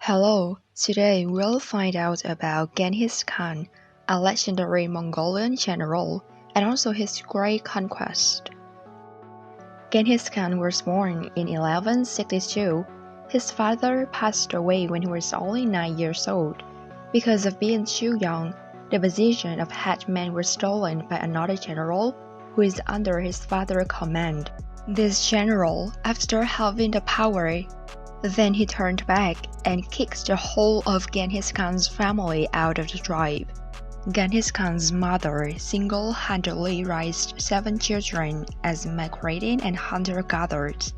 Hello, today we'll find out about Genghis Khan, a legendary Mongolian general, and also his great conquest. Genghis Khan was born in 1162. His father passed away when he was only 9 years old. Because of being too young, the position of headman was stolen by another general who is under his father's command. This general, after having the power, then he turned back and kicked the whole of Genghis Khan's family out of the tribe. Genghis Khan's mother single-handedly raised 7 children as migrating and hunter-gatherers.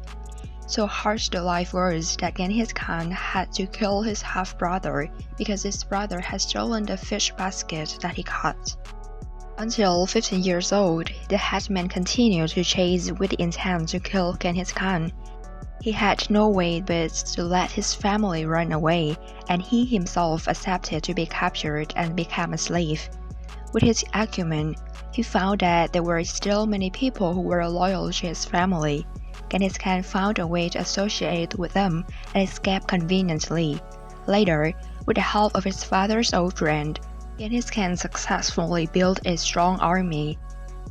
So harsh the life was that Genghis Khan had to kill his half-brother because his brother had stolen the fish basket that he caught. Until 15 years old, the headman continued to chase with the intent to kill Genghis Khan. He had no way but to let his family run away, and he himself accepted to be captured and become a slave. With his acumen, he found that there were still many people who were loyal to his family. Genghis Khan found a way to associate with them and escape conveniently. Later, with the help of his father's old friend, Genghis Khan successfully built a strong army,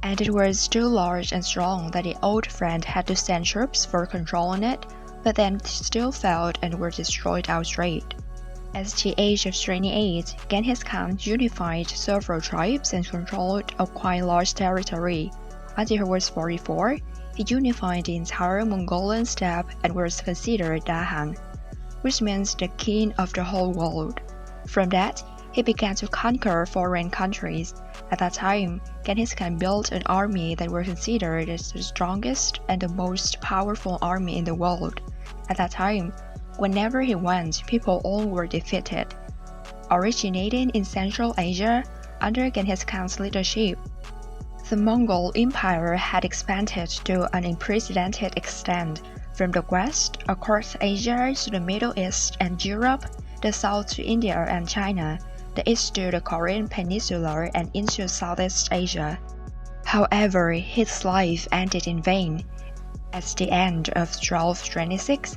and it was too large and strong that the old friend had to send troops for controlling it, but then still failed and were destroyed outright. At the age of 28, Genghis Khan unified several tribes and controlled a quite large territory. Until he was 44, he unified the entire Mongolian steppe and was considered Dahan, which means the king of the whole world. From that, he began to conquer foreign countries. At that time, Genghis Khan built an army that was considered as the strongest and the most powerful army in the world. At that time, whenever he went, people all were defeated. Originating in Central Asia under Genghis Khan's leadership, the Mongol Empire had expanded to an unprecedented extent, from the west across Asia to the Middle East and Europe, the south to India and China, the east to the Korean Peninsula and into Southeast Asia. However, his life ended in vain. At the end of 1226,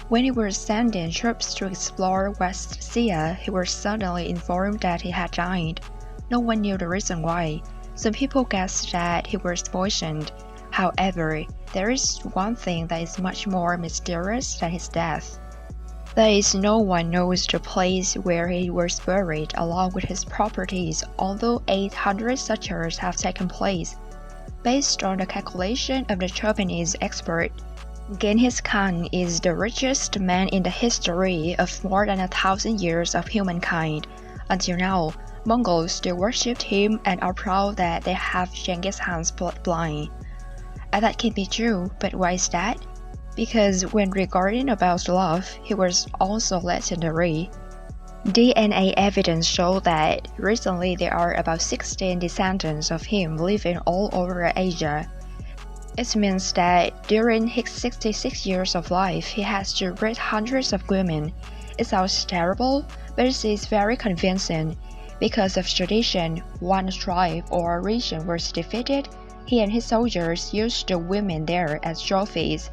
when he was sending troops to explore West Asia, he was suddenly informed that he had died. No one knew the reason why. Some people guessed that he was poisoned. However, there is one thing that is much more mysterious than his death. That is, no one knows the place where he was buried along with his properties, although 800 searches have taken place. Based on the calculation of the Japanese expert, Genghis Khan is the richest man in the history of more than 1,000 years of humankind. Until now, Mongols still worshipped him and are proud that they have Genghis Khan's bloodline. And that can be true, but why is that? Because when regarding about love, he was also legendary. DNA evidence show that recently there are about 16 descendants of him living all over Asia. It means that during his 66 years of life, he has to read hundreds of women. It sounds terrible, but it is very convincing. Because of tradition, one tribe or region was defeated, he and his soldiers used the women there as trophies.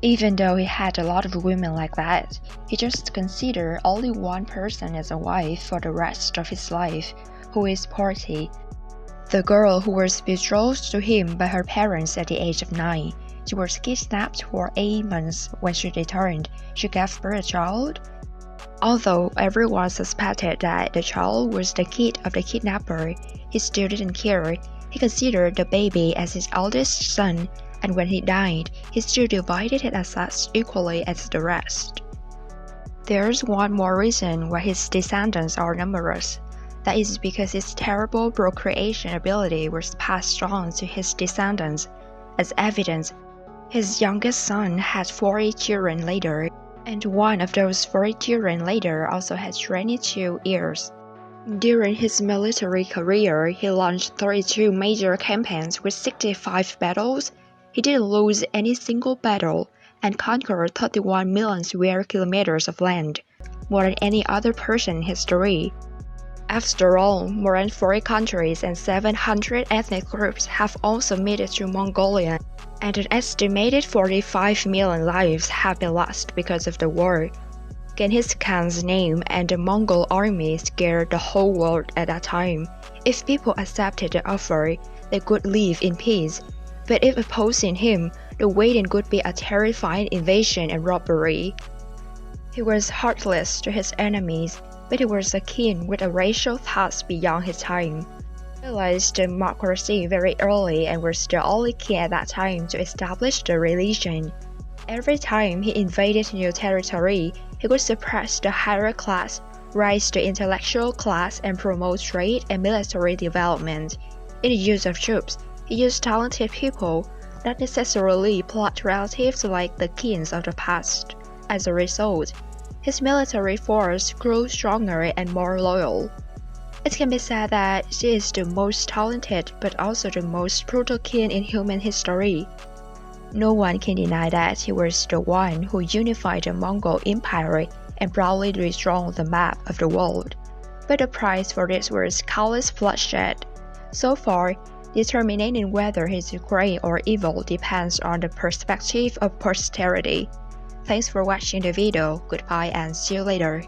Even though he had a lot of women like that, he just considered only one person as a wife for the rest of his life, who is Porti, the girl who was betrothed to him by her parents at the age of 9. She was kidnapped for 8 months. When she returned, she gave birth to a child. Although everyone suspected that the child was the kid of the kidnapper, he still didn't care. He considered the baby as his eldest son, and when he died, he still divided his assets equally as the rest. There's one more reason why his descendants are numerous. That is because his terrible procreation ability was passed on to his descendants. As evidence, his youngest son had 40 children later, and one of those 40 children later also had 22 heirs. During his military career, he launched 32 major campaigns with 65 battles. He didn't lose any single battle and conquered 31 million square kilometers of land, more than any other person in history. After all, more than 40 countries and 700 ethnic groups have all submitted to Mongolian, and an estimated 45 million lives have been lost because of the war. Genghis Khan's name and the Mongol army scared the whole world at that time. If people accepted the offer, they could live in peace. But if opposing him, the waiting could be a terrifying invasion and robbery. He was heartless to his enemies, but he was a king with a racial thoughts beyond his time. He realized democracy very early and was the only king at that time to establish the religion. Every time he invaded new territory, he could suppress the higher class, raise the intellectual class, and promote trade and military development. In the use of troops, he used talented people, not necessarily blood relatives like the kings of the past. As a result, his military force grew stronger and more loyal. It can be said that he is the most talented but also the most brutal king in human history. No one can deny that he was the one who unified the Mongol Empire and proudly redrawn the map of the world. But the price for this was countless bloodshed. So far, determining whether he is great or evil depends on the perspective of posterity. Thanks for watching the video. Goodbye and see you later.